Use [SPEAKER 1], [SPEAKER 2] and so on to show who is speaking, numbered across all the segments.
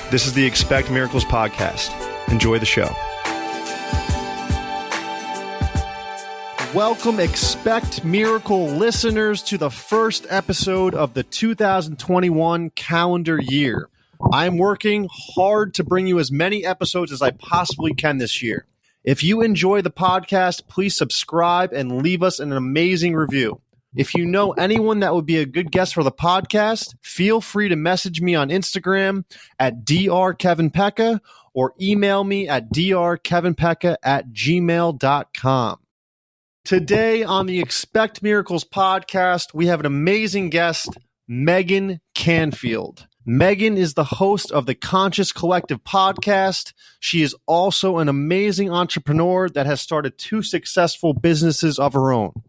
[SPEAKER 1] This is the Expect Miracles podcast. Enjoy the show. Welcome, Expect Miracle listeners, to the first episode of the 2021 calendar year. I'm working hard to bring you as many episodes as I possibly can this year. If you enjoy the podcast, please subscribe and leave us an amazing review. If you know anyone that would be a good guest for the podcast, feel free to message me on Instagram at drkevinpecca or email me at drkevinpecca@gmail.com. Today on the Expect Miracles podcast, we have an amazing guest, Meigan Canfield. Meigan is the host of the Conscious Collective podcast. She is also an amazing entrepreneur that has started 2 successful businesses of her own.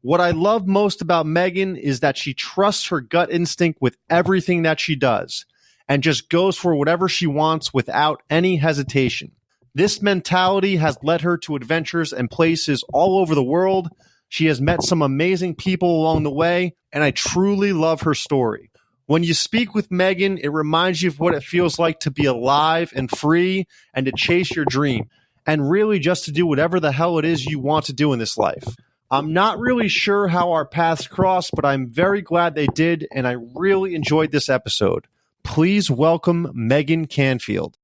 [SPEAKER 1] What I love most about Meigan is that she trusts her gut instinct with everything that she does and just goes for whatever she wants without any hesitation. This mentality has led her to adventures and places all over the world. She has met some amazing people along the way, and I truly love her story. When you speak with Meigan, it reminds you of what it feels like to be alive and free and to chase your dream, and really just to do whatever the hell it is you want to do in this life. I'm not really sure how our paths crossed, but I'm very glad they did, and I really enjoyed this episode. Please welcome Meigan Canfield.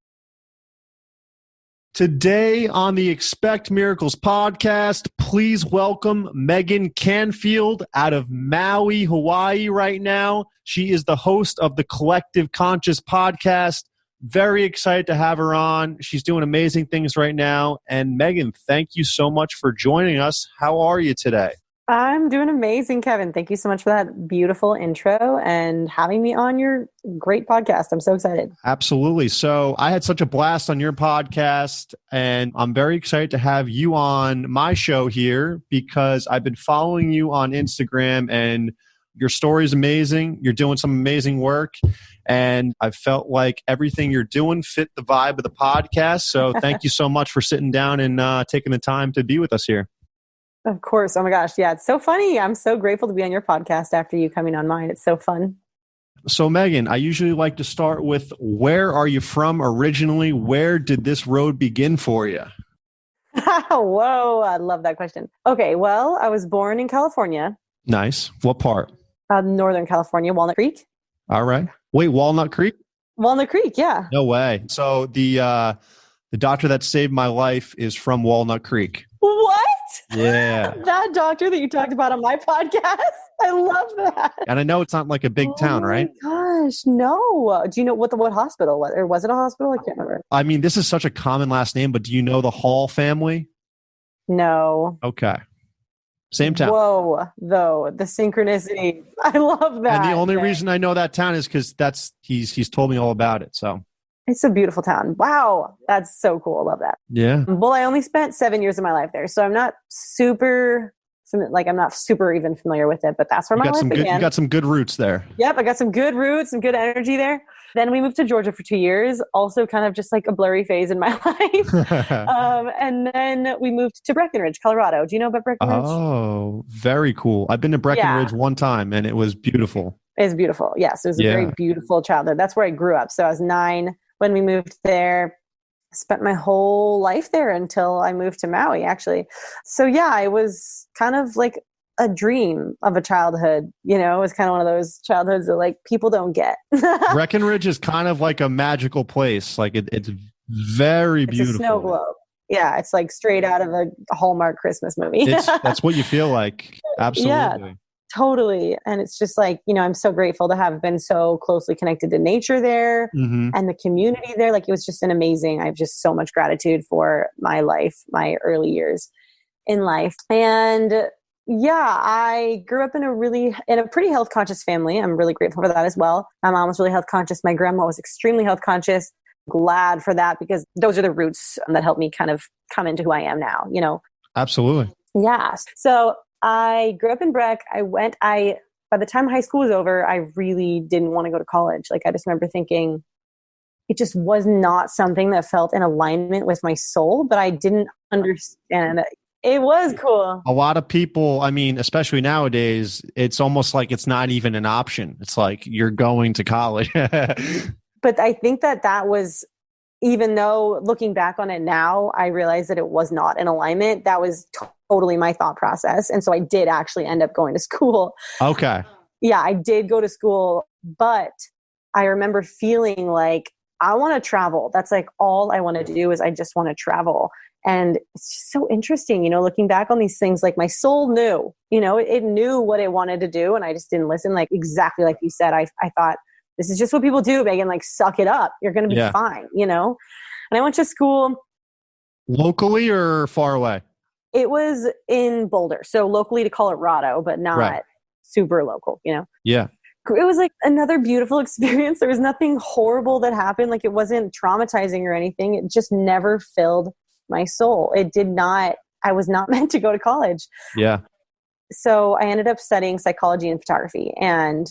[SPEAKER 1] Today on the Expect Miracles podcast, please welcome Meigan Canfield out of Maui, Hawaii right now. She is the host of the Collective Conscious podcast. Very excited to have her on. She's doing amazing things right now. And Meigan, thank you so much for joining us. How are you today?
[SPEAKER 2] I'm doing amazing, Kevin. Thank you so much for that beautiful intro and having me on your great podcast. I'm so excited.
[SPEAKER 1] Absolutely. So I had such a blast on your podcast, and I'm very excited to have you on my show here because I've been following you on Instagram, and your story is amazing. You're doing some amazing work, and I felt like everything you're doing fit the vibe of the podcast. So thank you so much for sitting down and taking the time to be with us here.
[SPEAKER 2] Of course. Oh my gosh. Yeah. It's so funny. I'm so grateful to be on your podcast after you coming on mine. It's so fun.
[SPEAKER 1] So Meigan, I usually like to start with, where are you from originally? Where did this road begin for you?
[SPEAKER 2] Whoa. I love that question. Okay. Well, I was born in California.
[SPEAKER 1] Nice. What part?
[SPEAKER 2] Northern California, Walnut Creek.
[SPEAKER 1] All right. Wait, Walnut Creek?
[SPEAKER 2] Walnut Creek. Yeah.
[SPEAKER 1] No way. So the doctor that saved my life is from Walnut Creek.
[SPEAKER 2] What?
[SPEAKER 1] Yeah.
[SPEAKER 2] That doctor that you talked about on my podcast? I love that.
[SPEAKER 1] And I know it's not like a big town, right?
[SPEAKER 2] Oh my gosh, no. Do you know what hospital was? Or was it a hospital? I can't remember.
[SPEAKER 1] I mean, this is such a common last name, but do you know the Hall family?
[SPEAKER 2] No.
[SPEAKER 1] Okay. Same town.
[SPEAKER 2] Whoa, though, the synchronicity. I love that.
[SPEAKER 1] And the only reason I know that town is because he's told me all about it. So
[SPEAKER 2] it's a beautiful town. Wow. That's so cool. I love that.
[SPEAKER 1] Yeah.
[SPEAKER 2] Well, I only spent 7 years of my life there. So I'm not super even familiar with it, but that's where my life began.
[SPEAKER 1] You got some good roots there.
[SPEAKER 2] Yep. I got some good roots and good energy there. Then we moved to Georgia for 2 years. Also kind of just like a blurry phase in my life. And then we moved to Breckenridge, Colorado. Do you know about Breckenridge?
[SPEAKER 1] Oh, very cool. I've been to Breckenridge one time and it was beautiful.
[SPEAKER 2] It's beautiful. Yes. It was a very beautiful childhood. That's where I grew up. So I was 9 when we moved there. Spent my whole life there until I moved to Maui, actually. So yeah, it was kind of like a dream of a childhood. You know, it was kind of one of those childhoods that like people don't get.
[SPEAKER 1] Breckenridge is kind of like a magical place. Like it's very beautiful.
[SPEAKER 2] It's a snow globe. Yeah, it's like straight out of a Hallmark Christmas movie.
[SPEAKER 1] That's what you feel like. Absolutely.
[SPEAKER 2] Yeah, totally. And it's just like, you know, I'm so grateful to have been so closely connected to nature there and the community there. Like it was just I have just so much gratitude for my life, my early years in life. And yeah, I grew up in a pretty health conscious family. I'm really grateful for that as well. My mom was really health conscious. My grandma was extremely health conscious. Glad for that because those are the roots that helped me kind of come into who I am now, you know?
[SPEAKER 1] Absolutely.
[SPEAKER 2] Yeah. So I grew up in Breck. By the time high school was over, I really didn't want to go to college. Like I just remember thinking it just was not something that felt in alignment with my soul, but I didn't understand it. It was cool.
[SPEAKER 1] A lot of people, I mean, especially nowadays, it's almost like it's not even an option. It's like you're going to college.
[SPEAKER 2] But I think that was, even though looking back on it now, I realize that it was not in alignment. That was totally my thought process. And so I did actually end up going to school.
[SPEAKER 1] Okay.
[SPEAKER 2] Yeah, I did go to school, but I remember feeling like I want to travel. That's like all I want to do is I just want to travel. And it's just so interesting, looking back on these things, like my soul knew, it knew what it wanted to do. And I just didn't listen. Like exactly like you said, I thought, this is just what people do, Meigan, like suck it up. You're going to be fine, And I went to school.
[SPEAKER 1] Locally or far away?
[SPEAKER 2] It was in Boulder. So locally to Colorado, but not super local,
[SPEAKER 1] Yeah.
[SPEAKER 2] It was like another beautiful experience. There was nothing horrible that happened. Like it wasn't traumatizing or anything. It just never filled my soul. It did not, I was not meant to go to college.
[SPEAKER 1] Yeah.
[SPEAKER 2] So I ended up studying psychology and photography, and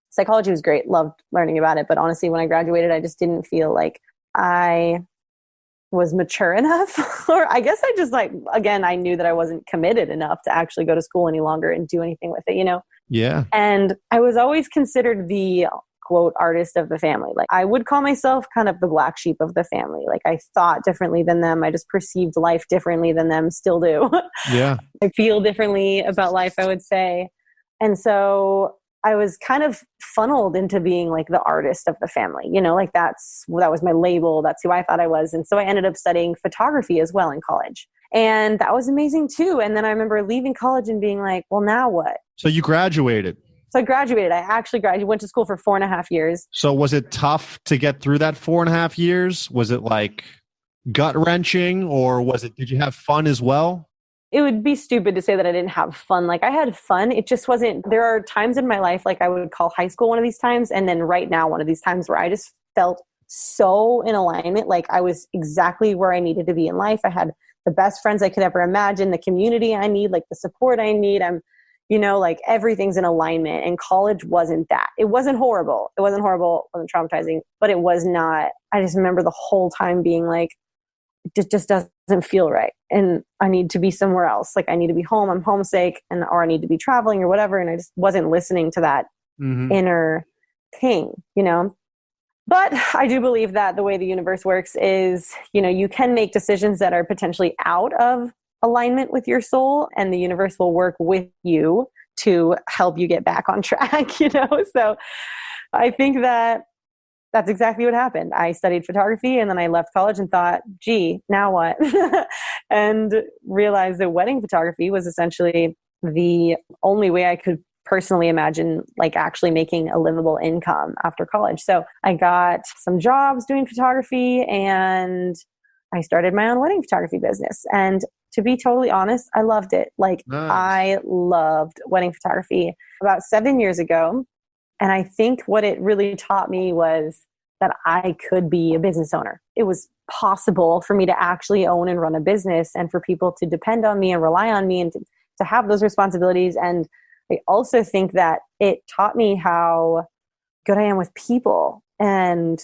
[SPEAKER 2] psychology was great. Loved learning about it. But honestly, when I graduated, I just didn't feel like I was mature enough. Or I guess I just again, I knew that I wasn't committed enough to actually go to school any longer and do anything with it,
[SPEAKER 1] Yeah.
[SPEAKER 2] And I was always considered the quote artist of the family. Like I would call myself kind of the black sheep of the family. Like I thought differently than them. I just perceived life differently than them, still do.
[SPEAKER 1] Yeah.
[SPEAKER 2] I feel differently about life, I would say. And so I was kind of funneled into being like the artist of the family, like that was my label. That's who I thought I was. And so I ended up studying photography as well in college. And that was amazing too. And then I remember leaving college and being like, well, now what?
[SPEAKER 1] So you graduated.
[SPEAKER 2] So I graduated. I actually graduated, went to school for 4.5 years.
[SPEAKER 1] So was it tough to get through that 4.5 years? Was it like gut wrenching, or did you have fun as well?
[SPEAKER 2] It would be stupid to say that I didn't have fun. Like I had fun. It just wasn't, there are times in my life, like I would call high school one of these times. And then right now, one of these times where I just felt so in alignment. Like I was exactly where I needed to be in life. I had the best friends I could ever imagine, the community I need, like the support I need. Like everything's in alignment, and college wasn't that. It wasn't horrible. It wasn't traumatizing, but it was not. I just remember the whole time being like, it just doesn't feel right. And I need to be somewhere else. Like I need to be home. I'm homesick, or I need to be traveling or whatever. And I just wasn't listening to that inner king, But I do believe that the way the universe works is, you can make decisions that are potentially out of alignment with your soul, and the universe will work with you to help you get back on track, So I think that that's exactly what happened. I studied photography, and then I left college and thought, gee, now what? And realized that wedding photography was essentially the only way I could personally imagine like actually making a livable income after college. So I got some jobs doing photography, and I started my own wedding photography business. And to be totally honest, I loved it. Like
[SPEAKER 1] Nice.
[SPEAKER 2] I loved wedding photography about 7 years ago. And I think what it really taught me was that I could be a business owner. It was possible for me to actually own and run a business, and for people to depend on me and rely on me, and to have those responsibilities. And I also think that it taught me how good I am with people. And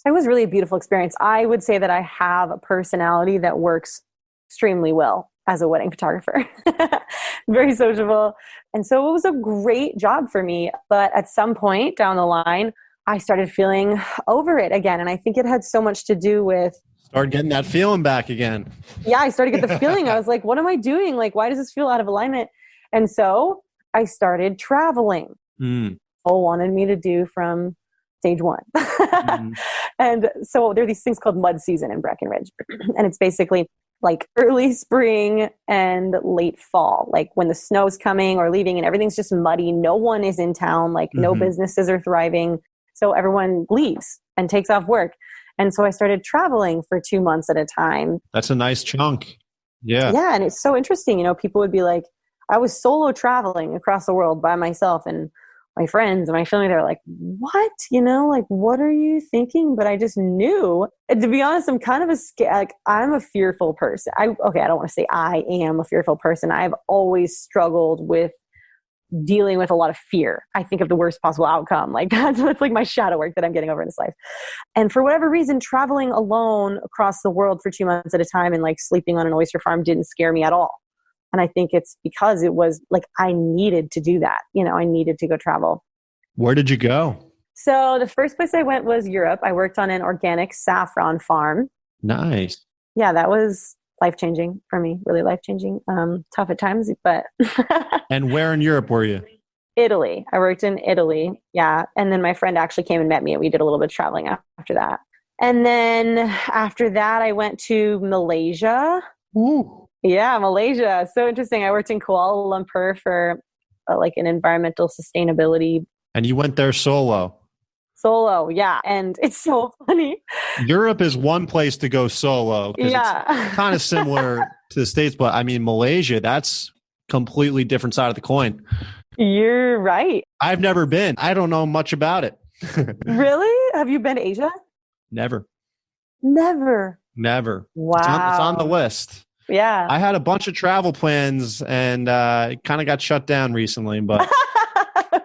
[SPEAKER 2] it was really a beautiful experience. I would say that I have a personality that works extremely well as a wedding photographer. Very sociable. And so it was a great job for me. But at some point down the line, I started feeling over it again. And I think it had so much to do with...
[SPEAKER 1] Start getting that feeling back again.
[SPEAKER 2] Yeah, I started to get the feeling. I was like, what am I doing? Like, why does this feel out of alignment? And so I started traveling. People wanted me to do from stage one. And so there are these things called mud season in Breckenridge. And it's basically like early spring and late fall, like when the snow's coming or leaving and everything's just muddy. No one is in town, like no businesses are thriving. So everyone leaves and takes off work. And so I started traveling for 2 months at a time.
[SPEAKER 1] That's a nice chunk. Yeah.
[SPEAKER 2] Yeah. And it's so interesting. People would be like, I was solo traveling across the world by myself, and my friends and my family, they're like, what? Like, what are you thinking? But I just knew. And to be honest, I'm kind of I'm a fearful person. I don't want to say I am a fearful person. I've always struggled with dealing with a lot of fear. I think of the worst possible outcome. Like that's like my shadow work that I'm getting over in this life. And for whatever reason, traveling alone across the world for 2 months at a time and like sleeping on an oyster farm didn't scare me at all. And I think it's because it was like, I needed to do that. I needed to go travel.
[SPEAKER 1] Where did you go?
[SPEAKER 2] So the first place I went was Europe. I worked on an organic saffron farm.
[SPEAKER 1] Nice.
[SPEAKER 2] Yeah, that was life-changing for me, really life-changing. Tough at times, but
[SPEAKER 1] And where in Europe were you?
[SPEAKER 2] Italy. I worked in Italy. Yeah. And then my friend actually came and met me and we did a little bit of traveling after that. And then after that, I went to Malaysia.
[SPEAKER 1] Ooh.
[SPEAKER 2] Yeah, Malaysia. So interesting. I worked in Kuala Lumpur for like an environmental sustainability.
[SPEAKER 1] And you went there solo.
[SPEAKER 2] Solo, yeah. And it's so funny.
[SPEAKER 1] Europe is one place to go solo because it's kind of similar to the States, but I mean, Malaysia, that's completely different side of the coin.
[SPEAKER 2] You're right.
[SPEAKER 1] I've never been. I don't know much about it.
[SPEAKER 2] Really? Have you been to Asia?
[SPEAKER 1] Never.
[SPEAKER 2] Never.
[SPEAKER 1] Wow. It's on the list.
[SPEAKER 2] Yeah.
[SPEAKER 1] I had a bunch of travel plans and it kind of got shut down recently, but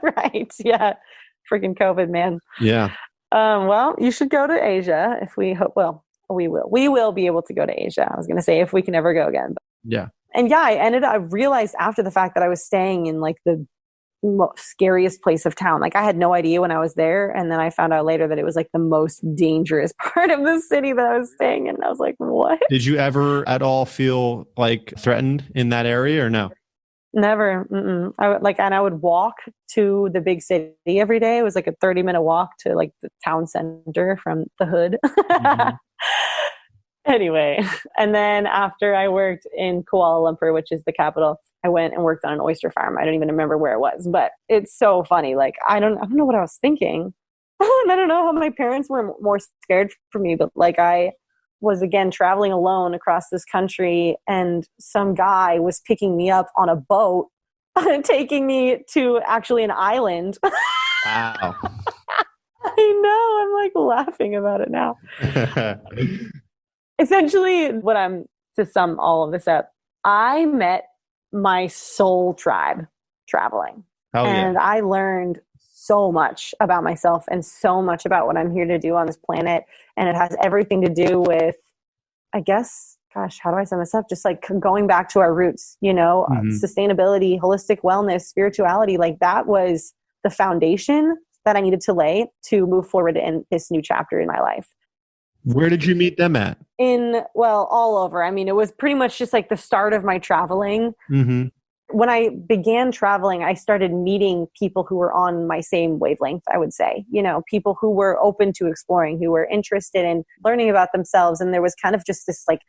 [SPEAKER 2] right. Yeah. Freaking COVID, man.
[SPEAKER 1] Yeah.
[SPEAKER 2] Well, you should go to Asia if we hope. Well, we will. We will be able to go to Asia. I was going to say if we can ever go again. But.
[SPEAKER 1] Yeah.
[SPEAKER 2] And yeah, I realized after the fact that I was staying in like the scariest place of town. Like I had no idea when I was there. And then I found out later that it was like the most dangerous part of the city that I was staying in. And I was like, what?
[SPEAKER 1] Did you ever at all feel like threatened in that area or no?
[SPEAKER 2] Never. I would walk to the big city every day. It was like a 30-minute walk to like the town center from the hood. Mm-hmm. Anyway, and then after I worked in Kuala Lumpur, which is the capital, I went and worked on an oyster farm. I don't even remember where it was, but it's so funny. Like, I don't know what I was thinking. And I don't know how my parents were more scared for me, but like I was again traveling alone across this country and some guy was picking me up on a boat and taking me to actually an island.
[SPEAKER 1] Wow.
[SPEAKER 2] I know. I'm like laughing about it now. Essentially, to sum all of this up, I met my soul tribe traveling.
[SPEAKER 1] Oh,
[SPEAKER 2] and
[SPEAKER 1] yeah.
[SPEAKER 2] I learned so much about myself and so much about what I'm here to do on this planet. And it has everything to do with, I guess, gosh, how do I sum this up? Just like going back to our roots, sustainability, holistic wellness, spirituality. Like that was the foundation that I needed to lay to move forward in this new chapter in my life.
[SPEAKER 1] Where did you meet them at?
[SPEAKER 2] All over. I mean, it was pretty much just like the start of my traveling.
[SPEAKER 1] Mm-hmm.
[SPEAKER 2] When I began traveling, I started meeting people who were on my same wavelength, I would say, people who were open to exploring, who were interested in learning about themselves. And there was kind of just this like,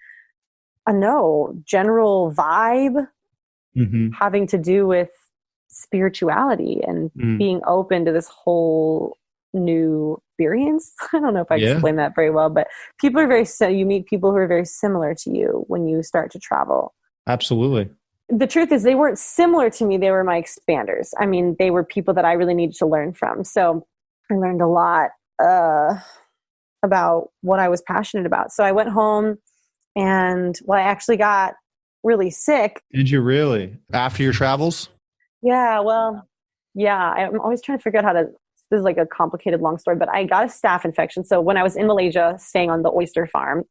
[SPEAKER 2] general vibe having to do with spirituality and being open to this whole new experience. I don't know if I can explain that very well, but people are you meet people who are very similar to you when you start to travel.
[SPEAKER 1] Absolutely.
[SPEAKER 2] The truth is they weren't similar to me. They were my expanders. I mean, they were people that I really needed to learn from. So I learned a lot about what I was passionate about. So I went home and I actually got really sick.
[SPEAKER 1] Did you really? After your travels?
[SPEAKER 2] Yeah, I'm always trying to figure out this is like a complicated long story, but I got a staph infection. So when I was in Malaysia staying on the oyster farm,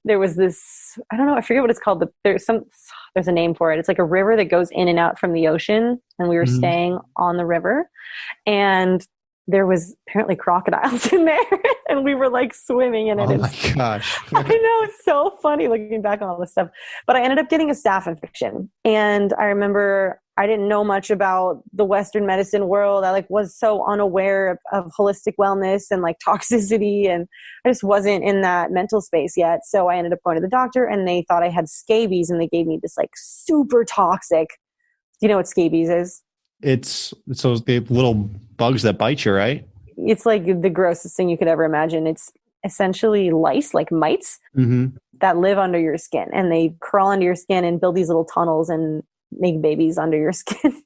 [SPEAKER 2] there was this, I don't know, I forget what it's called, but there's a name for it. It's like a river that goes in and out from the ocean. And we were staying on the river and there was apparently crocodiles in there and we were like swimming in it.
[SPEAKER 1] Oh my gosh.
[SPEAKER 2] I know, it's so funny looking back on all this stuff, but I ended up getting a staph infection. And I remember I didn't know much about the Western medicine world. I was so unaware of holistic wellness and like toxicity. And I just wasn't in that mental space yet. So I ended up going to the doctor and they thought I had scabies and they gave me this like super toxic, do you know what scabies is?
[SPEAKER 1] It's those little bugs that bite you, right?
[SPEAKER 2] It's like the grossest thing you could ever imagine. It's essentially lice, like mites that live under your skin and they crawl under your skin and build these little tunnels and make babies under your skin.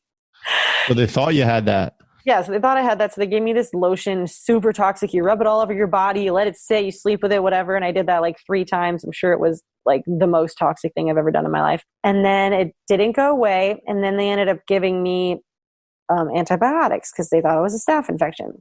[SPEAKER 1] So they thought you had that.
[SPEAKER 2] Yeah, so they thought I had that. So they gave me this lotion, super toxic. You rub it all over your body, you let it sit, you sleep with it, whatever. And I did that like 3 times. I'm sure it was like the most toxic thing I've ever done in my life. And then it didn't go away. And then they ended up giving me antibiotics because they thought it was a staph infection.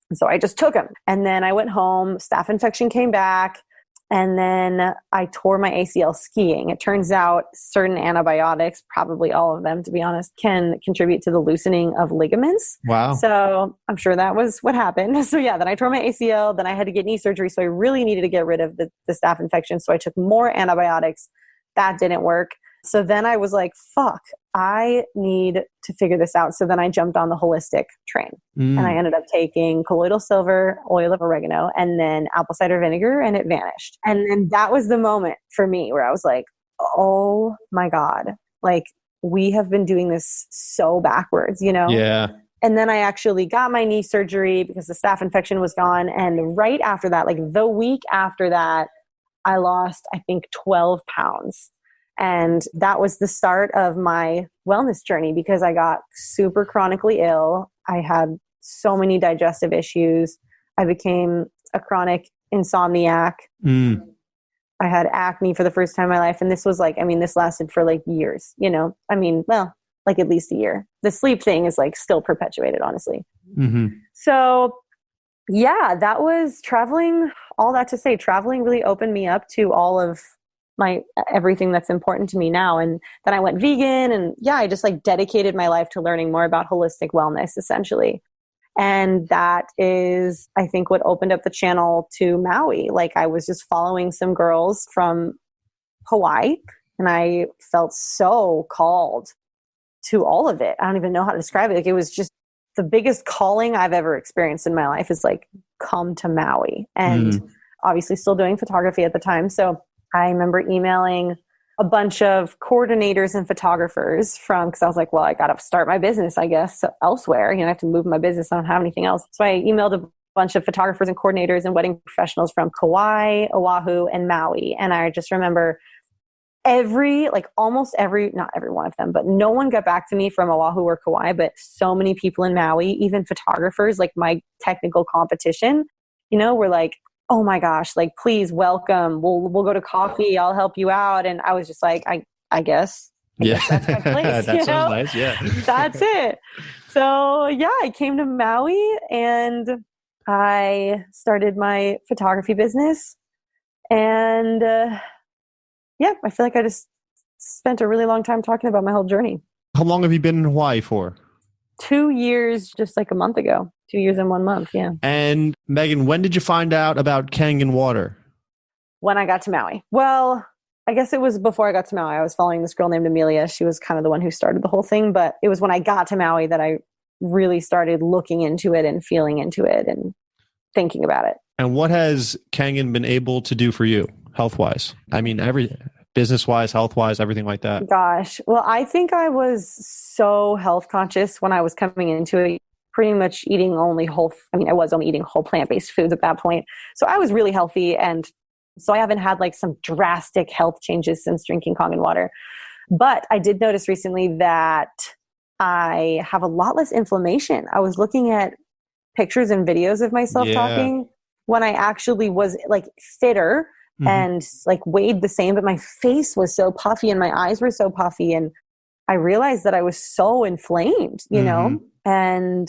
[SPEAKER 2] And so I just took them. And then I went home, staph infection came back. And then I tore my ACL skiing. It turns out certain antibiotics, probably all of them, to be honest, can contribute to the loosening of ligaments.
[SPEAKER 1] Wow.
[SPEAKER 2] So I'm sure that was what happened. So yeah, then I tore my ACL. Then I had to get knee surgery. So I really needed to get rid of the staph infection. So I took more antibiotics. That didn't work. So then I was like, fuck, I need to figure this out. So then I jumped on the holistic train and I ended up taking colloidal silver, oil of oregano, and then apple cider vinegar, and it vanished. And then that was the moment for me where I was like, oh my God, like we have been doing this so backwards, you know?
[SPEAKER 1] Yeah.
[SPEAKER 2] And then I actually got my knee surgery because the staph infection was gone. And right after that, like the week after that, I lost, I think, 12 pounds. And that was the start of my wellness journey because I got super chronically ill. I had so many digestive issues. I became a chronic insomniac. I had acne for the first time in my life. And this was like, I mean, this lasted for like years, you know, I mean, well, like at least a year. The sleep thing is like still perpetuated, honestly. So yeah, that was traveling. All that to say, traveling really opened me up to all of my everything that's important to me now. And then I went vegan, and yeah, I just like dedicated my life to learning more about holistic wellness, essentially. And that is, I think, what opened up the channel to Maui. Like I was just following some girls from Hawaii, and I felt so called to all of it. I don't even know how to describe it. Like it was just the biggest calling I've ever experienced in my life is like, come to Maui. And obviously still doing photography at the time. So I remember emailing a bunch of coordinators and photographers because I was like, well, I got to start my business, I guess, elsewhere. You know, I have to move my business. I don't have anything else. So I emailed a bunch of photographers and coordinators and wedding professionals from Kauai, Oahu, and Maui. And I just remember almost every, not every one of them, but no one got back to me from Oahu or Kauai, but so many people in Maui, even photographers, like my technical competition, you know, were like, oh my gosh, like, please welcome. We'll go to coffee. I'll help you out. And I was just like, I guess that's my place.
[SPEAKER 1] That sounds nice. Yeah.
[SPEAKER 2] That's it. So yeah, I came to Maui and I started my photography business. And yeah, I feel like I just spent a really long time talking about my whole journey.
[SPEAKER 1] How long have you been in Hawaii for?
[SPEAKER 2] 2 years, just like a month ago. 2 years and 1 month, yeah.
[SPEAKER 1] And Meigan, when did you find out about Kangen Water?
[SPEAKER 2] When I got to Maui. Well, I guess it was before I got to Maui. I was following this girl named Amelia. She was kind of the one who started the whole thing. But it was when I got to Maui that I really started looking into it and feeling into it and thinking about it.
[SPEAKER 1] And what has Kangen been able to do for you health-wise? I mean, business-wise, health-wise, everything like that.
[SPEAKER 2] Gosh. Well, I think I was so health conscious when I was coming into it, pretty much eating only I was only eating whole plant-based foods at that point. So I was really healthy. And so I haven't had like some drastic health changes since drinking Kangen water. But I did notice recently that I have a lot less inflammation. I was looking at pictures and videos of myself talking when I actually was like fitter and like weighed the same, but my face was so puffy and my eyes were so puffy. And I realized that I was so inflamed, you know? And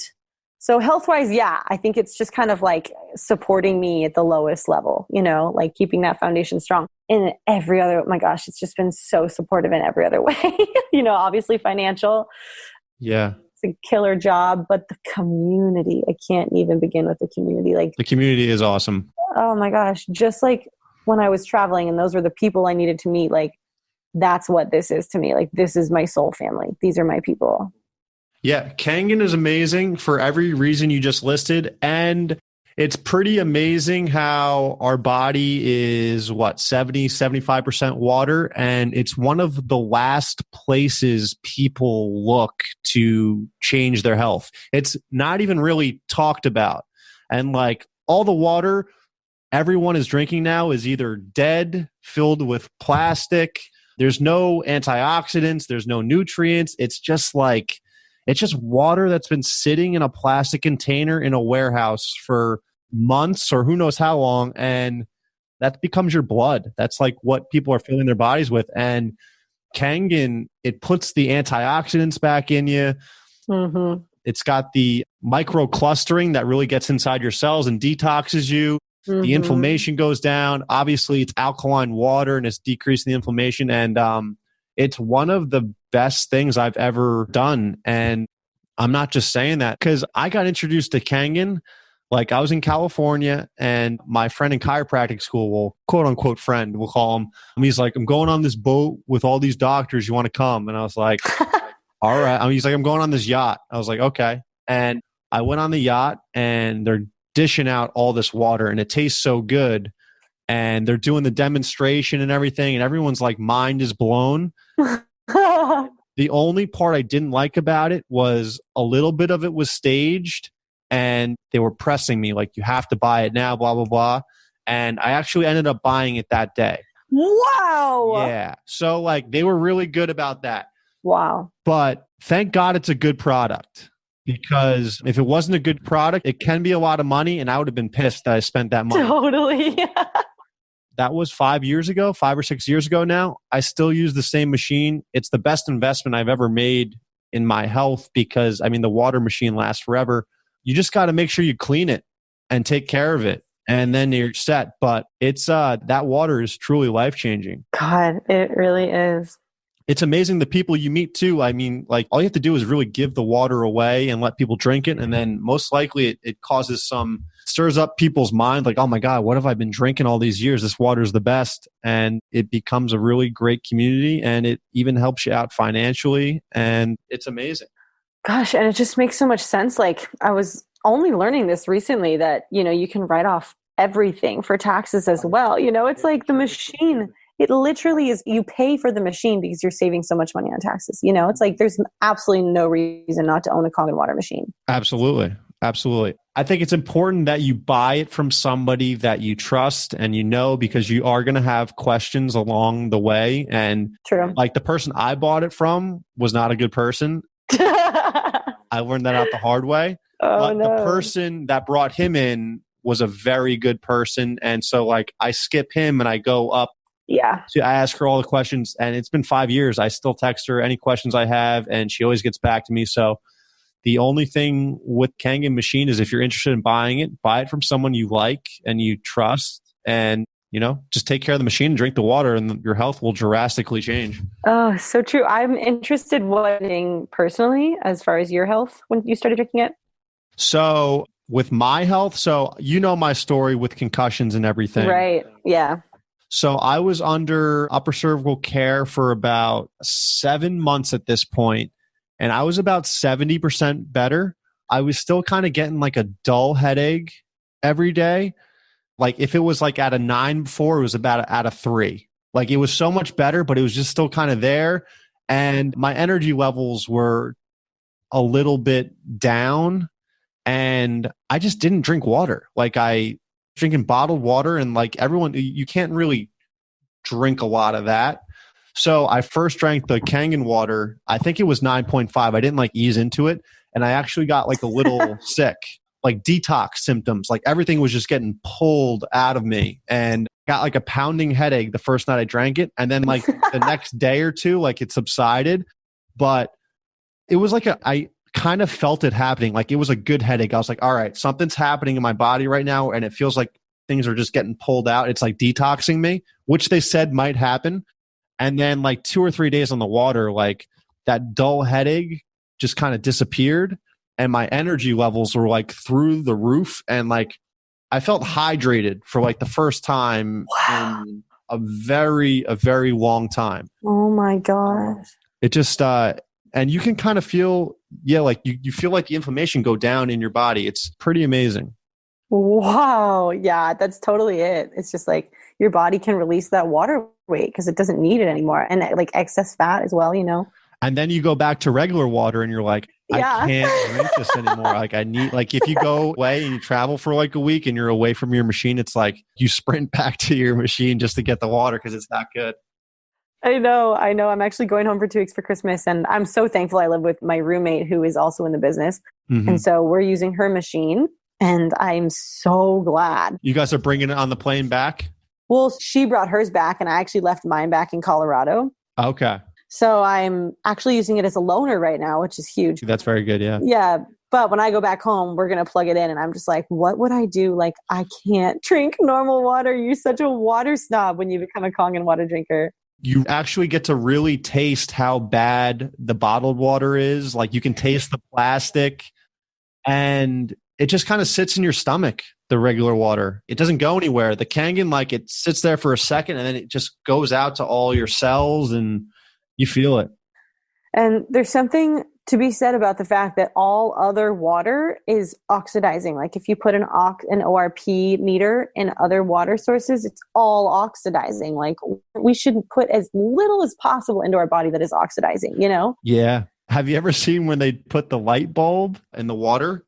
[SPEAKER 2] so health-wise, yeah, I think it's just kind of like supporting me at the lowest level, you know, like keeping that foundation strong. In every other, oh my gosh, it's just been so supportive in every other way. You know, obviously financial.
[SPEAKER 1] Yeah.
[SPEAKER 2] It's a killer job, but the community, I can't even begin with the community. Like
[SPEAKER 1] the community is awesome.
[SPEAKER 2] Oh my gosh. Just like when I was traveling and those were the people I needed to meet, like that's what this is to me. Like this is my soul family. These are my people.
[SPEAKER 1] Yeah, Kangen is amazing for every reason you just listed. And it's pretty amazing how our body is, 70-75% water. And it's one of the last places people look to change their health. It's not even really talked about. And like all the water everyone is drinking now is either dead, filled with plastic. There's no antioxidants. There's no nutrients. It's just water that's been sitting in a plastic container in a warehouse for months or who knows how long. And that becomes your blood. That's like what people are filling their bodies with. And Kangen, it puts the antioxidants back in you. It's got the micro clustering that really gets inside your cells and detoxes you. the inflammation goes down. Obviously, it's alkaline water and it's decreasing the inflammation. And it's one of the best things I've ever done. And I'm not just saying that because I got introduced to Kangen. Like I was in California and my friend in chiropractic school, well, quote unquote friend, we'll call him. And he's like, I'm going on this boat with all these doctors. You want to come? And I was like, all right. He's like, I'm going on this yacht. I was like, okay. And I went on the yacht and they're dishing out all this water and it tastes so good. And they're doing the demonstration and everything. And everyone's like, mind is blown. The only part I didn't like about it was a little bit of it was staged. And they were pressing me like, you have to buy it now, blah, blah, blah. And I actually ended up buying it that day.
[SPEAKER 2] Wow.
[SPEAKER 1] Yeah. So like they were really good about that.
[SPEAKER 2] Wow.
[SPEAKER 1] But thank God it's a good product because if it wasn't a good product, it can be a lot of money. And I would have been pissed that I spent that money.
[SPEAKER 2] Totally.
[SPEAKER 1] That was 5 years ago, 5 or 6 years ago now. I still use the same machine. It's the best investment I've ever made in my health because I mean, the water machine lasts forever. You just got to make sure you clean it and take care of it and then you're set. But it's that water is truly life-changing.
[SPEAKER 2] God, it really is.
[SPEAKER 1] It's amazing the people you meet too. I mean, like all you have to do is really give the water away and let people drink it. And then most likely it causes stirs up people's mind like, oh my God, what have I been drinking all these years? This water is the best. And it becomes a really great community and it even helps you out financially. And it's amazing.
[SPEAKER 2] Gosh, and it just makes so much sense. Like I was only learning this recently that, you can write off everything for taxes as well. It's like the machine, it literally is, you pay for the machine because you're saving so much money on taxes. It's like there's absolutely no reason not to own a Kangen water machine.
[SPEAKER 1] Absolutely. Absolutely. I think it's important that you buy it from somebody that you trust and because you are going to have questions along the way. And
[SPEAKER 2] True.
[SPEAKER 1] Like the person I bought it from was not a good person. I learned that out the hard way.
[SPEAKER 2] Oh,
[SPEAKER 1] but
[SPEAKER 2] no.
[SPEAKER 1] The person that brought him in was a very good person. And so like I skip him and I go up.
[SPEAKER 2] Yeah.
[SPEAKER 1] So I ask her all the questions and it's been 5 years. I still text her any questions I have and she always gets back to me. So the only thing with Kangen machine is if you're interested in buying it, buy it from someone you like and you trust and just take care of the machine and drink the water and your health will drastically change.
[SPEAKER 2] Oh, so true. I'm interested personally as far as your health when you started drinking it.
[SPEAKER 1] So with my health, my story with concussions and everything.
[SPEAKER 2] Right. Yeah.
[SPEAKER 1] So I was under upper cervical care for about 7 months at this point, and I was about 70% better. I was still kind of getting like a dull headache every day. Like if it was like at a 9 before, it was about at a 3. Like it was so much better, but it was just still kind of there. And my energy levels were a little bit down and I just didn't drink water. Like I drinking bottled water and like everyone, you can't really drink a lot of that. So I first drank the Kangen water. I think it was 9.5. I didn't like ease into it. And I actually got like a little sick. Like detox symptoms, like everything was just getting pulled out of me and got like a pounding headache the first night I drank it. And then like the next day or two, like it subsided, but it was like I kind of felt it happening. Like it was a good headache. I was like, all right, something's happening in my body right now. And it feels like things are just getting pulled out. It's like detoxing me, which they said might happen. And then like 2 or 3 days on the water, like that dull headache just kind of disappeared. And my energy levels were like through the roof. And like, I felt hydrated for like the first time in a very long time.
[SPEAKER 2] Oh my gosh.
[SPEAKER 1] It just, and you can kind of feel, like you feel like the inflammation go down in your body. It's pretty amazing.
[SPEAKER 2] Wow. Yeah, that's totally it. It's just like your body can release that water weight because it doesn't need it anymore. And like excess fat as well,
[SPEAKER 1] And then you go back to regular water and you're like, I can't drink this anymore. Like I need, like if you go away and you travel for like a week and you're away from your machine, it's like you sprint back to your machine just to get the water because it's not good.
[SPEAKER 2] I know. I'm actually going home for 2 weeks for Christmas and I'm so thankful I live with my roommate who is also in the business. Mm-hmm. And so we're using her machine and I'm so glad.
[SPEAKER 1] You guys are bringing it on the plane back?
[SPEAKER 2] Well, she brought hers back and I actually left mine back in Colorado.
[SPEAKER 1] Okay.
[SPEAKER 2] So I'm actually using it as a loaner right now, which is huge.
[SPEAKER 1] That's very good. Yeah.
[SPEAKER 2] Yeah. But when I go back home, we're going to plug it in and I'm just like, what would I do? Like, I can't drink normal water. You're such a water snob when you become a Kangen water drinker.
[SPEAKER 1] You actually get to really taste how bad the bottled water is. Like you can taste the plastic and it just kind of sits in your stomach, the regular water. It doesn't go anywhere. The Kangen, like it sits there for a second and then it just goes out to all your cells and you feel it.
[SPEAKER 2] And there's something to be said about the fact that all other water is oxidizing. Like if you put an ORP meter in other water sources, it's all oxidizing. Like we should put as little as possible into our body that is oxidizing, you know?
[SPEAKER 1] Yeah. Have you ever seen when they put the light bulb in the water?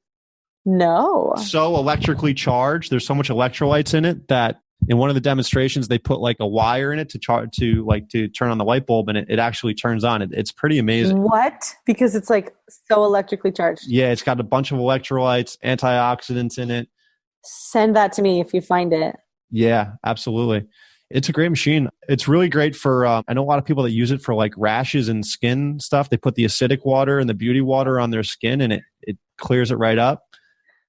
[SPEAKER 2] No.
[SPEAKER 1] So electrically charged. There's so much electrolytes in it that in one of the demonstrations, they put like a wire in it to turn on the light bulb and it actually turns on. It's pretty amazing.
[SPEAKER 2] What? Because it's like so electrically charged.
[SPEAKER 1] Yeah. It's got a bunch of electrolytes, antioxidants in it.
[SPEAKER 2] Send that to me if you find it.
[SPEAKER 1] Yeah, absolutely. It's a great machine. It's really great for, I know a lot of people that use it for like rashes and skin stuff. They put the acidic water and the beauty water on their skin and it clears it right up.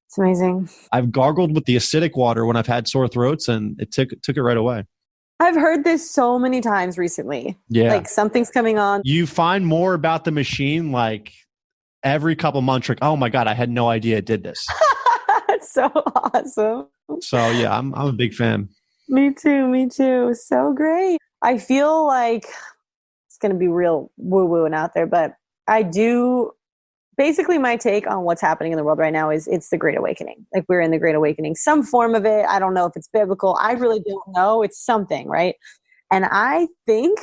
[SPEAKER 2] It's amazing.
[SPEAKER 1] I've gargled with the acidic water when I've had sore throats and it took it right away.
[SPEAKER 2] I've heard this so many times recently.
[SPEAKER 1] Yeah.
[SPEAKER 2] Like something's coming on.
[SPEAKER 1] You find more about the machine like every couple months, like, oh my God, I had no idea it did this.
[SPEAKER 2] It's so awesome.
[SPEAKER 1] So yeah, I'm a big fan.
[SPEAKER 2] Me too. So great. I feel like it's going to be real woo-woo and out there, but I do. Basically, my take on what's happening in the world right now is it's the Great Awakening. Like we're in the Great Awakening, some form of it. I don't know if it's biblical. I really don't know. It's something, right? And I think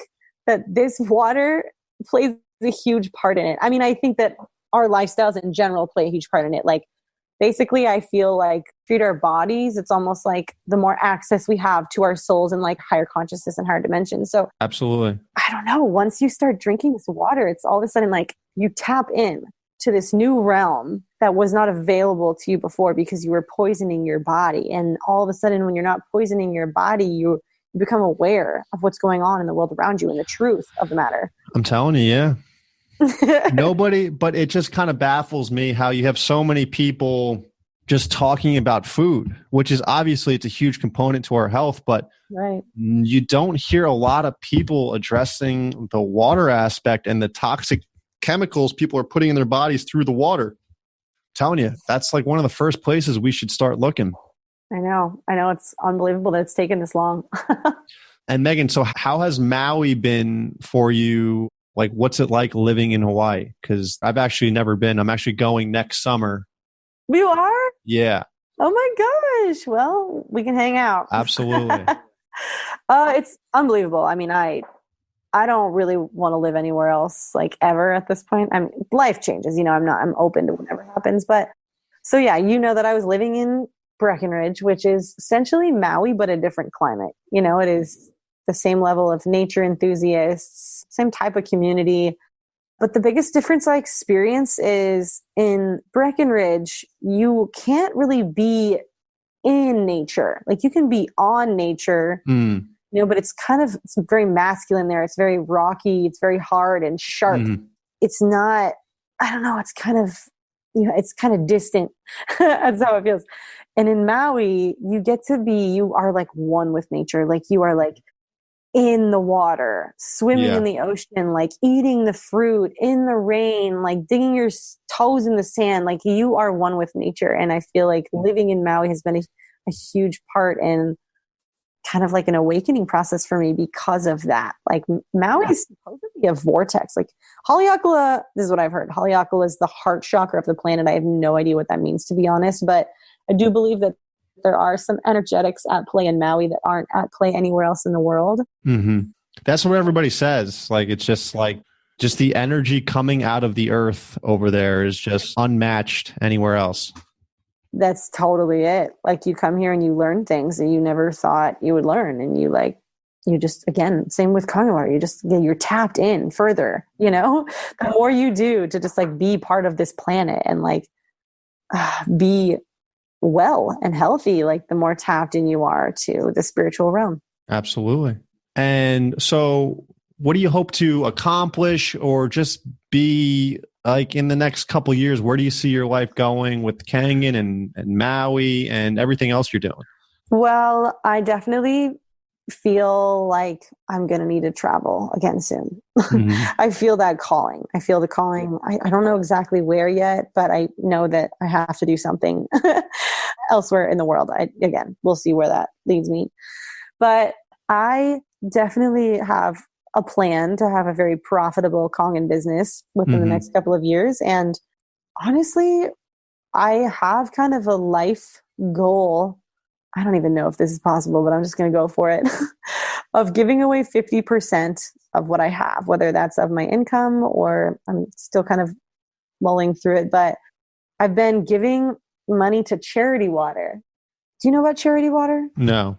[SPEAKER 2] that this water plays a huge part in it. I mean, I think that our lifestyles in general play a huge part in it. Like basically, I feel like treat our bodies. It's almost like the more access we have to our souls and like higher consciousness and higher dimensions. So
[SPEAKER 1] absolutely.
[SPEAKER 2] I don't know. Once you start drinking this water, it's all of a sudden like you tap in to this new realm that was not available to you before because you were poisoning your body. And all of a sudden, when you're not poisoning your body, you become aware of what's going on in the world around you and the truth of the matter.
[SPEAKER 1] I'm telling you, yeah. Nobody, but it just kind of baffles me how you have so many people just talking about food, which is obviously it's a huge component to our health, but
[SPEAKER 2] right.
[SPEAKER 1] You don't hear a lot of people addressing the water aspect and the toxic chemicals people are putting in their bodies through the water. I'm telling you, that's like one of the first places we should start looking.
[SPEAKER 2] I know. It's unbelievable that it's taken this long.
[SPEAKER 1] And Meigan, so how has Maui been for you? Like, what's it like living in Hawaii? Because I've actually never been. I'm actually going next summer.
[SPEAKER 2] You are?
[SPEAKER 1] Yeah.
[SPEAKER 2] Oh my gosh. Well, we can hang out.
[SPEAKER 1] Absolutely.
[SPEAKER 2] It's unbelievable. I mean, I don't really want to live anywhere else like ever at this point. I mean, life changes, you know, I'm open to whatever happens. But so yeah, you know that I was living in Breckenridge, which is essentially Maui, but a different climate. You know, it is the same level of nature enthusiasts, same type of community. But the biggest difference I experience is in Breckenridge, you can't really be in nature. Like you can be on nature, you know, but it's very masculine there. It's very rocky. It's very hard and sharp. It's not, I don't know. It's kind of, you know, it's kind of distant. That's how it feels. And in Maui, you are like one with nature. Like you are like in the water, swimming in the ocean, like eating the fruit in the rain, like digging your toes in the sand. Like you are one with nature. And I feel like living in Maui has been a huge part in kind of like an awakening process for me because of that. Like Maui is supposed to be a vortex. Like Haleakala, this is what I've heard. Haleakala is the heart chakra of the planet. I have no idea what that means, to be honest, but I do believe that there are some energetics at play in Maui that aren't at play anywhere else in the world.
[SPEAKER 1] That's what everybody says. Like, it's just like, just the energy coming out of the earth over there is just unmatched anywhere else.
[SPEAKER 2] That's totally it. Like you come here and you learn things that you never thought you would learn. And you just, again, same with Kangen water, you're tapped in further, you know, the more you do to just like be part of this planet and like be well and healthy, like the more tapped in you are to the spiritual realm.
[SPEAKER 1] Absolutely. And so what do you hope to accomplish or just be like in the next couple of years? Where do you see your life going with Kangen and Maui and everything else you're doing?
[SPEAKER 2] Well, I definitely feel like I'm going to need to travel again soon. Mm-hmm. I feel that calling. I feel the calling. I don't know exactly where yet, but I know that I have to do something elsewhere in the world. Again, we'll see where that leads me. But I definitely have a plan to have a very profitable Kangen business within the next couple of years. And honestly, I have kind of a life goal. I don't even know if this is possible, but I'm just going to go for it, of giving away 50% of what I have, whether that's of my income or I'm still kind of mulling through it. But I've been giving money to Charity Water. Do you know about Charity Water?
[SPEAKER 1] No.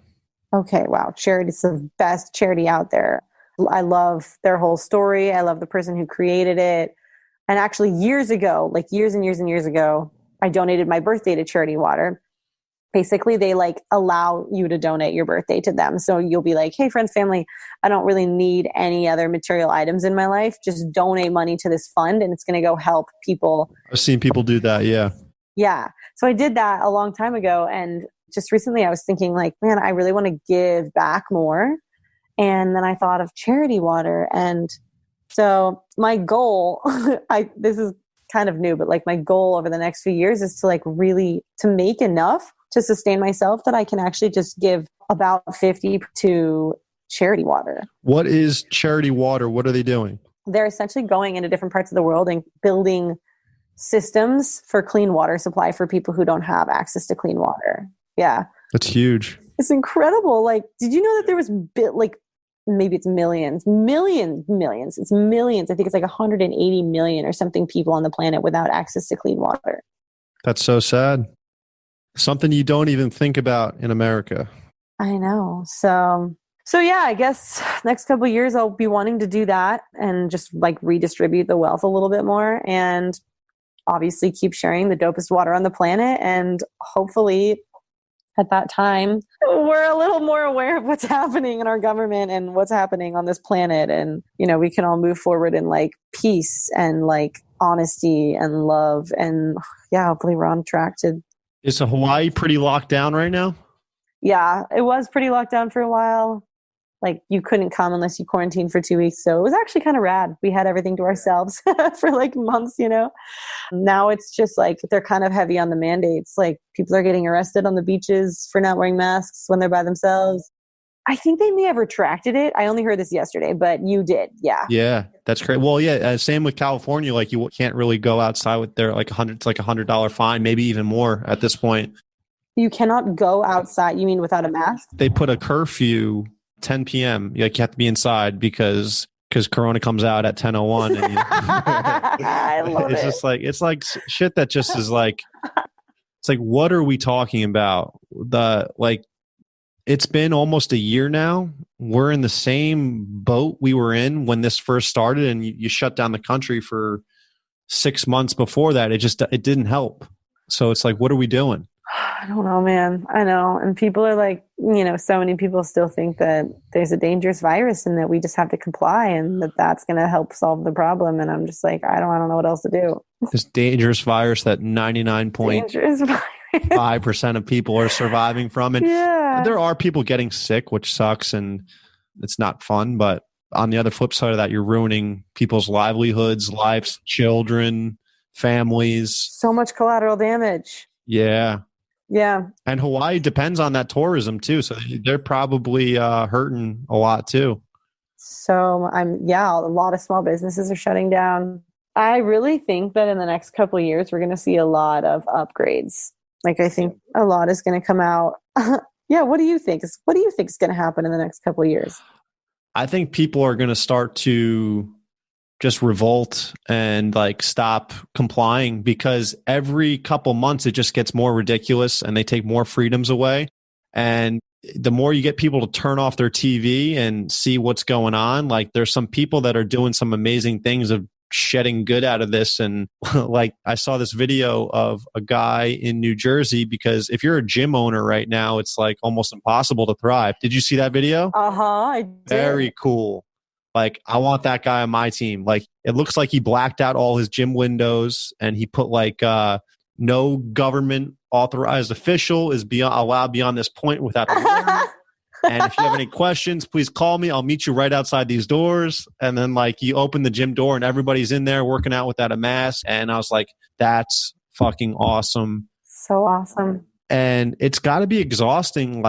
[SPEAKER 2] Okay, wow. Charity's the best charity out there. I love their whole story. I love the person who created it. And actually years ago, like years and years and years ago, I donated my birthday to Charity Water. Basically, they like allow you to donate your birthday to them. So you'll be like, hey, friends, family, I don't really need any other material items in my life. Just donate money to this fund and it's going to go help people.
[SPEAKER 1] I've seen people do that. Yeah.
[SPEAKER 2] Yeah. So I did that a long time ago. And just recently I was thinking like, man, I really want to give back more. And then I thought of Charity Water. And so my goal, this is kind of new, but like my goal over the next few years is to like really to make enough to sustain myself that I can actually just give about 50 to Charity Water.
[SPEAKER 1] What is Charity Water? What are they doing?
[SPEAKER 2] They're essentially going into different parts of the world and building systems for clean water supply for people who don't have access to clean water. Yeah.
[SPEAKER 1] That's huge.
[SPEAKER 2] It's incredible. Like, did you know that there was maybe it's millions. It's millions. I think it's like 180 million or something people on the planet without access to clean water.
[SPEAKER 1] That's so sad. Something you don't even think about in America.
[SPEAKER 2] I know. So yeah, I guess next couple of years I'll be wanting to do that and just like redistribute the wealth a little bit more and obviously keep sharing the dopest water on the planet. And hopefully at that time, we're a little more aware of what's happening in our government and what's happening on this planet. And, you know, we can all move forward in like peace and like honesty and love. And yeah, hopefully we're on track to.
[SPEAKER 1] Is Hawaii pretty locked down right now?
[SPEAKER 2] Yeah, it was pretty locked down for a while. Like you couldn't come unless you quarantined for 2 weeks. So it was actually kind of rad. We had everything to ourselves for like months, you know. Now it's just like they're kind of heavy on the mandates. Like people are getting arrested on the beaches for not wearing masks when they're by themselves. I think they may have retracted it. I only heard this yesterday, but you did. Yeah.
[SPEAKER 1] Yeah, that's great. Well, yeah, same with California. Like you can't really go outside with their like it's like $100 fine, maybe even more at this point.
[SPEAKER 2] You cannot go outside. You mean without a mask?
[SPEAKER 1] They put a curfew 10 p.m. Like you have to be inside because Corona comes out at 10:01. And
[SPEAKER 2] I love
[SPEAKER 1] it's
[SPEAKER 2] it.
[SPEAKER 1] just like it's like shit that just is like it's like what are we talking about? It's been almost a year now. We're in the same boat we were in when this first started, and you shut down the country for 6 months before that. It didn't help. So it's like, what are we doing?
[SPEAKER 2] I don't know, man. I know. And people are like, you know, so many people still think that there's a dangerous virus and that we just have to comply and that that's going to help solve the problem. And I'm just like, I don't know what else to do.
[SPEAKER 1] This dangerous virus that 99.5% of people are surviving from. And
[SPEAKER 2] yeah.
[SPEAKER 1] There are people getting sick, which sucks and it's not fun. But on the other flip side of that, you're ruining people's livelihoods, lives, children, families.
[SPEAKER 2] So much collateral damage.
[SPEAKER 1] Yeah.
[SPEAKER 2] Yeah.
[SPEAKER 1] And Hawaii depends on that tourism too. So they're probably hurting a lot too.
[SPEAKER 2] So a lot of small businesses are shutting down. I really think that in the next couple of years, we're going to see a lot of upgrades. Like I think a lot is going to come out. Yeah. What do you think? What do you think is going to happen in the next couple of years?
[SPEAKER 1] I think people are going to start to just revolt and like stop complying because every couple months it just gets more ridiculous and they take more freedoms away. And the more you get people to turn off their TV and see what's going on, like there's some people that are doing some amazing things of shedding good out of this. And like I saw this video of a guy in New Jersey, because if you're a gym owner right now, it's like almost impossible to thrive. Did you see that video?
[SPEAKER 2] I did.
[SPEAKER 1] Very cool. Like, I want that guy on my team. Like, it looks like he blacked out all his gym windows and he put like, no government authorized official is allowed beyond this point without a warrant. And if you have any questions, please call me. I'll meet you right outside these doors. And then like you open the gym door and everybody's in there working out without a mask. And I was like, that's fucking awesome.
[SPEAKER 2] So awesome.
[SPEAKER 1] And it's got to be exhausting,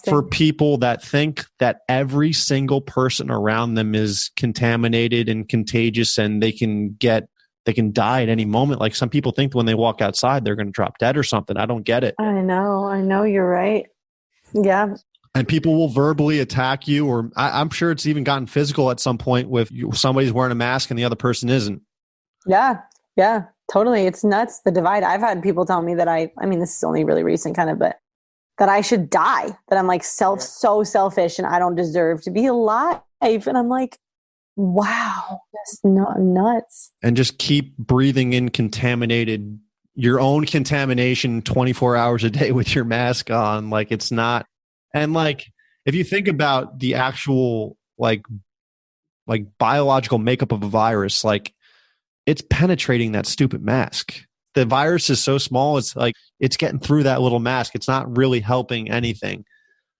[SPEAKER 1] for people that think that every single person around them is contaminated and contagious and they can die at any moment. Like, some people think when they walk outside, they're going to drop dead or something. I don't get it.
[SPEAKER 2] I know. You're right. Yeah.
[SPEAKER 1] And people will verbally attack you, or I'm sure it's even gotten physical at some point with somebody's wearing a mask and the other person isn't.
[SPEAKER 2] Yeah, totally. It's nuts, the divide. I've had people tell me that I mean, this is only really recent kind of, but that I should die, that I'm like so selfish and I don't deserve to be alive. And I'm like, wow, that's nuts.
[SPEAKER 1] And just keep breathing in your own contamination 24 hours a day with your mask on. Like, it's not. And like, if you think about the actual like biological makeup of a virus, like, it's penetrating that stupid mask. The virus is so small, it's like it's getting through that little mask. It's not really helping anything.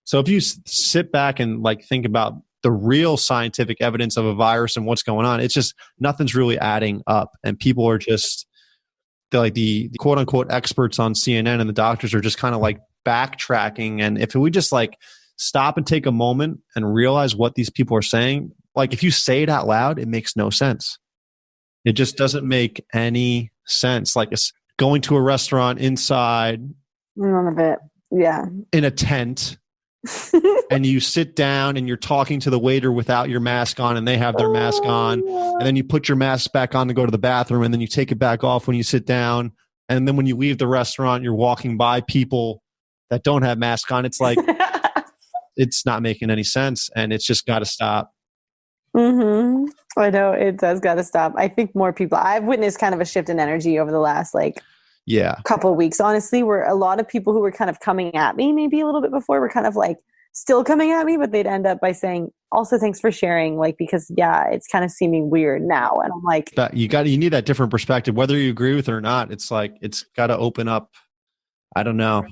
[SPEAKER 1] So if you sit back and like think about the real scientific evidence of a virus and what's going on, it's just nothing's really adding up. And people are just like the quote unquote experts on CNN and the doctors are just kind of like backtracking. And if we just like stop and take a moment and realize what these people are saying, like if you say it out loud, it makes no sense. It just doesn't make any sense. Like, it's going to a restaurant inside.
[SPEAKER 2] None of it. Yeah.
[SPEAKER 1] In a tent. And you sit down and you're talking to the waiter without your mask on and they have their mask on. And then you put your mask back on to go to the bathroom and then you take it back off when you sit down. And then when you leave the restaurant, you're walking by people that don't have masks on. It's like, it's not making any sense and it's just got to stop.
[SPEAKER 2] Mm-hmm. I know it does got to stop. I think more people, I've witnessed kind of a shift in energy over the last couple of weeks, honestly, where a lot of people who were kind of coming at me maybe a little bit before were kind of like still coming at me, but they'd end up by saying, also thanks for sharing, like, because it's kind of seeming weird now. And I'm like,
[SPEAKER 1] you need that different perspective, whether you agree with it or not. It's like, it's got to open up. I don't know.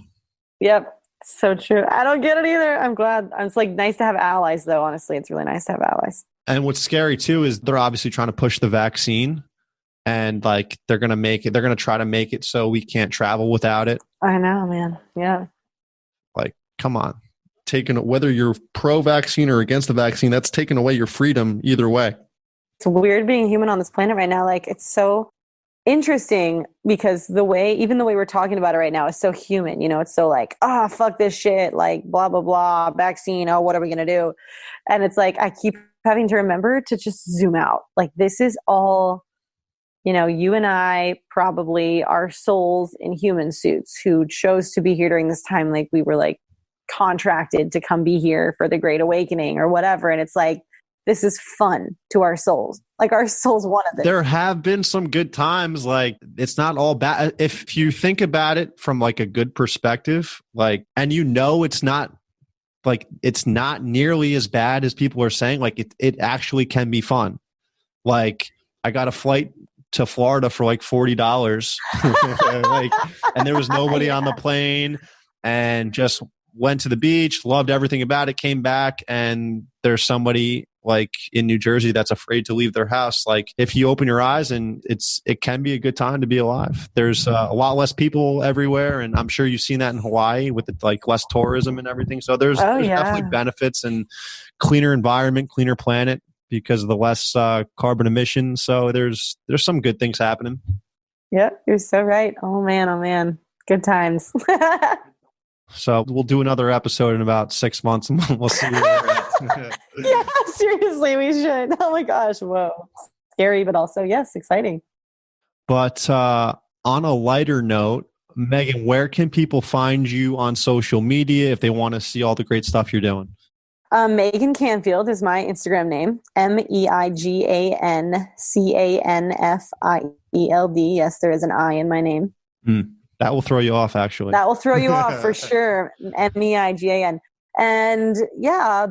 [SPEAKER 2] Yep. So true. I don't get it either. I'm glad. It's like nice to have allies though. Honestly, it's really nice to have allies.
[SPEAKER 1] And what's scary too is they're obviously trying to push the vaccine and like they're going to try to make it so we can't travel without it.
[SPEAKER 2] I know, man. Yeah.
[SPEAKER 1] Like, come on. Whether you're pro-vaccine or against the vaccine, that's taking away your freedom either way.
[SPEAKER 2] It's weird being human on this planet right now. Like, it's so interesting because even the way we're talking about it right now is so human, it's so like, fuck this shit, like blah, blah, blah, vaccine. Oh, what are we going to do? And it's like, I keep having to remember to just zoom out. Like, this is all, you and I probably are souls in human suits who chose to be here during this time. Like, we were like contracted to come be here for the Great Awakening or whatever. And it's like, this is fun to our souls. Like, our souls wanted this.
[SPEAKER 1] There have been some good times. Like, it's not all bad. If you think about it from like a good perspective, like, and it's not like, it's not nearly as bad as people are saying. Like, it actually can be fun. Like, I got a flight to Florida for like $40. Like, and there was nobody on the plane and just went to the beach, loved everything about it, came back, and there's somebody like in New Jersey that's afraid to leave their house. Like, if you open your eyes, and it can be a good time to be alive. There's a lot less people everywhere, and I'm sure you've seen that in Hawaii with like less tourism and everything. So there's definitely benefits and cleaner environment, cleaner planet because of the less carbon emissions. So there's some good things happening.
[SPEAKER 2] Yep, you're so right. Oh man, good times.
[SPEAKER 1] So we'll do another episode in about 6 months and we'll see where we're at.
[SPEAKER 2] Yeah, seriously, we should. Oh my gosh, whoa. Scary, but also, yes, exciting.
[SPEAKER 1] But on a lighter note, Meigan, where can people find you on social media if they want to see all the great stuff you're doing?
[SPEAKER 2] Meigan Canfield is my Instagram name. MEiganCanfield. Yes, there is an I in my name.
[SPEAKER 1] That will throw you off, actually.
[SPEAKER 2] That will throw you off for sure. MEIGAN. And yeah,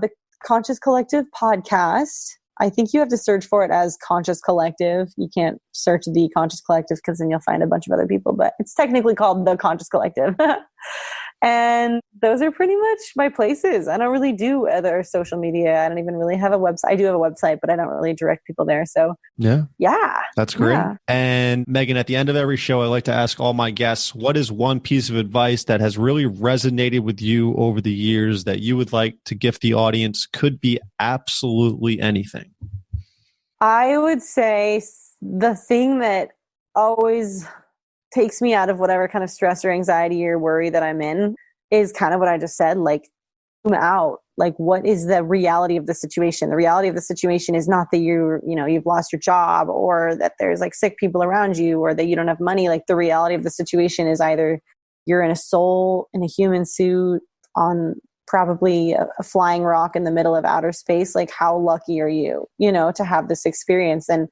[SPEAKER 2] Conscious Collective podcast. I think you have to search for it as Conscious Collective. You can't search the Conscious Collective because then you'll find a bunch of other people, but it's technically called the Conscious Collective. And those are pretty much my places. I don't really do other social media. I don't even really have a website. I do have a website, but I don't really direct people there. So yeah,
[SPEAKER 1] that's great.
[SPEAKER 2] Yeah.
[SPEAKER 1] And Meigan, at the end of every show, I like to ask all my guests, what is one piece of advice that has really resonated with you over the years that you would like to gift the audience? Could be absolutely anything.
[SPEAKER 2] I would say the thing that always takes me out of whatever kind of stress or anxiety or worry that I'm in is kind of what I just said, like zoom out. Like, what is the reality of the situation? The reality of the situation is not that you've lost your job or that there's like sick people around you or that you don't have money. Like, the reality of the situation is either you're in a soul in a human suit on probably a flying rock in the middle of outer space. Like, how lucky are you, to have this experience? And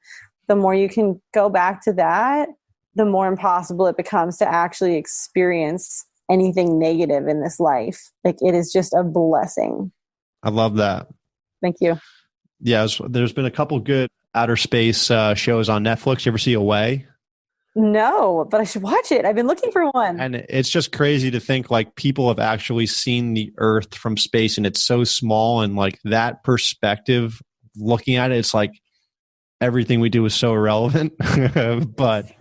[SPEAKER 2] the more you can go back to that, the more impossible it becomes to actually experience anything negative in this life. Like, it is just a blessing.
[SPEAKER 1] I love that.
[SPEAKER 2] Thank you.
[SPEAKER 1] Yeah, there's been a couple good outer space shows on Netflix. You ever see Away?
[SPEAKER 2] No, but I should watch it. I've been looking for one.
[SPEAKER 1] And it's just crazy to think like people have actually seen the Earth from space and it's so small, and like that perspective, looking at it, it's like everything we do is so irrelevant, but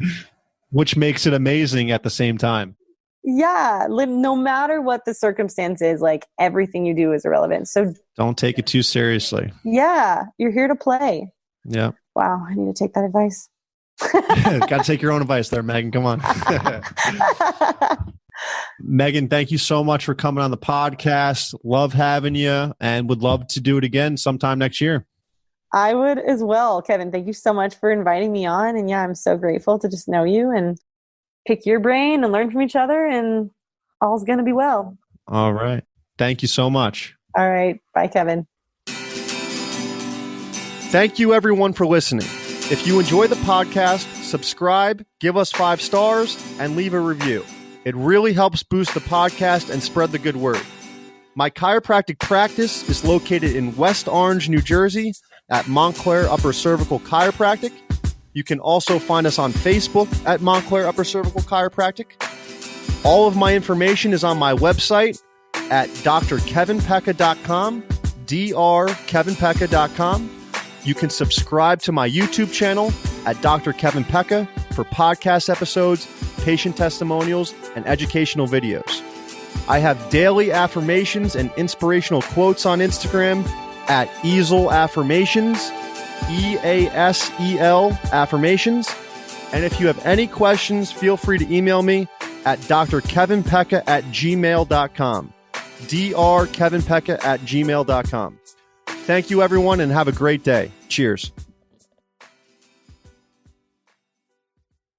[SPEAKER 1] which makes it amazing at the same time.
[SPEAKER 2] Yeah. No matter what the circumstance is, like everything you do is irrelevant. So
[SPEAKER 1] don't take it too seriously.
[SPEAKER 2] Yeah. You're here to play.
[SPEAKER 1] Yeah.
[SPEAKER 2] Wow. I need to take that advice.
[SPEAKER 1] Got to take your own advice there, Meigan. Come on. Meigan, thank you so much for coming on the podcast. Love having you and would love to do it again sometime next year.
[SPEAKER 2] I would as well, Kevin. Thank you so much for inviting me on. And yeah, I'm so grateful to just know you and pick your brain and learn from each other, and all's going to be well.
[SPEAKER 1] All right. Thank you so much.
[SPEAKER 2] All right. Bye, Kevin.
[SPEAKER 1] Thank you, everyone, for listening. If you enjoy the podcast, subscribe, give us 5 stars, and leave a review. It really helps boost the podcast and spread the good word. My chiropractic practice is located in West Orange, New Jersey, at Montclair Upper Cervical Chiropractic. You can also find us on Facebook at Montclair Upper Cervical Chiropractic. All of my information is on my website at drkevinpecca.com, drkevinpecca.com. You can subscribe to my YouTube channel at Dr. Kevin Pecca for podcast episodes, patient testimonials, and educational videos. I have daily affirmations and inspirational quotes on Instagram at Easel Affirmations, EASEL Affirmations. And if you have any questions, feel free to email me at drkevinpecca@gmail.com, drkevinpecca@gmail.com. Thank you, everyone, and have a great day. Cheers.